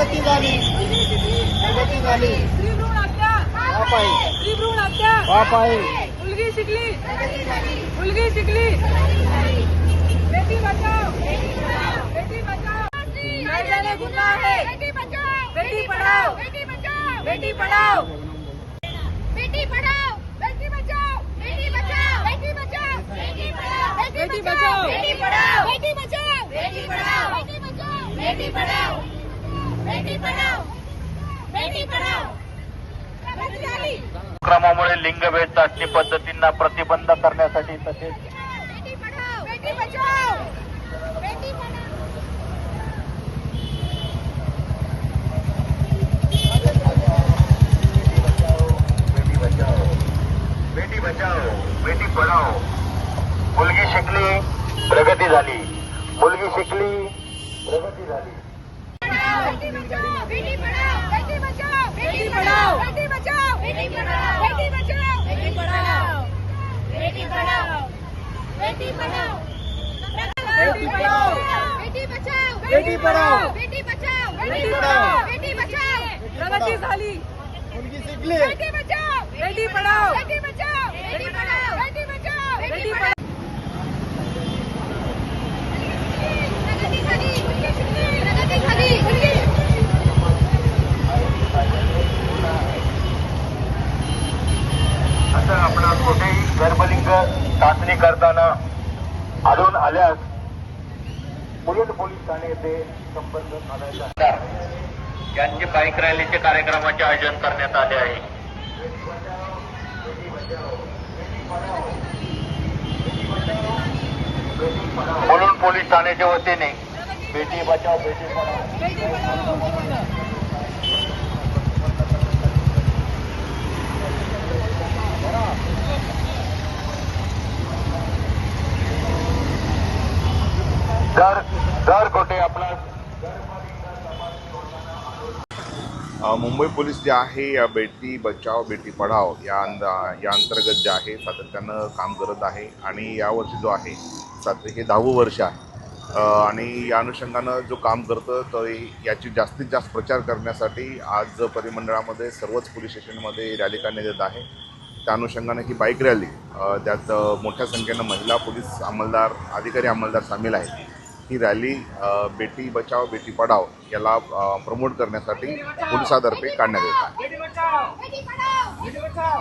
प्रगती झाली, प्रगती झाली. स्त्री भ्रूण हत्या, बाप आहे, स्त्री भ्रूण हत्या, बाप आहे. मुलगी शिकली, मुलगी शिकली. बेटी बचाओ, बेटी बचाओ. कायद्याने गुन्हा आहे. बेटी बचाओ, बेटी पढाओ, बेटी बचाओ, बेटी पढाओ. बेटी पढ़ाओ, बेटी बचाओ, बेटी बचाओ, बेटी बचाओ, बेटी पढ़ाओ, बेटी बचाओ, बेटी पढ़ाओ, बेटी बचाओ, बेटी पढ़ाओ, बेटी बचाओ, बेटी पढ़ाओ, बेटी पढ़ाओ, बेटी पढ़ाओ. प्रगती झाली. क्रमामुळे लिंगभेद चाचणी पद्धतींना प्रतिबंध करण्यासाठी तसेच बेटी पढ़ाओ, बेटी बचाओ, बेटी पढ़ाओ. बेटी बचाओ बेटी पढाओ. मुलगी शिकली प्रगती झाली, मुलगी शिकली प्रगती झाली. बेटी बचाओ, बेटी पढ़ाओ, बेटी बचाओ, बेटी पढ़ाओ, बेटी बचाओ, बेटी पढ़ाओ, बेटी बचाओ, बेटी पढ़ाओ, बेटी पढ़ाओ, बेटी पढ़ाओ. बेटी पढ़ाओ, बेटी बचाओ, बेटी पढ़ाओ, बेटी बचाओ, बेटी पढ़ाओ. बेटी बचाओ, प्रगती झाली. मुलगी शिकली, बेटी बचाओ, बेटी पढ़ाओ, बेटी बचाओ, बेटी पढ़ाओ, बेटी बचाओ, बेटी पढ़ाओ. प्रगती झाली, मुलगी शिकली, प्रगती झाली, मुलगी. असं आपणास कुठेही गर्भलिंग चाचणी करताना आढळून आल्यास मुलुंड पोलीस ठाणे येथे संपर्क साधायचा. यांचे बाईक रॅलीचे कार्यक्रमाचे आयोजन करण्यात आले आहे. मुलुंड पोलीस ठाण्याच्या वतीने बेटी बचाओ बेटी पढाओ. बेटी पढ़ाओ. दर कोठे आपला मुंबई पोलीस जे आहे या बेटी बचाओ बेटी पढाओ या अंतर्गत जे आहे सातत्यानं काम करत आहे आणि यावर्षी जो आहे हे 10वं वर्ष आहे आणि या अनुषंगानं जो काम करतं तर याची जास्तीत जास्त प्रचार करण्यासाठी आज परिमंडळामध्ये सर्वच पोलीस स्टेशनमध्ये रॅली काढण्यात येत आहे. त्या अनुषंगानं ही बाईक रॅली त्यात मोठ्या संख्येनं महिला पोलीस अंमलदार अधिकारी अंमलदार सामील आहेत. ही रॅली बेटी बचाओ बेटी पढाओ याला प्रमोट करण्यासाठी पोलिसांतर्फे काढण्यात येत आहे. बेटी बचाओ, बेटी पढ़ाओ. बेटी बचाओ.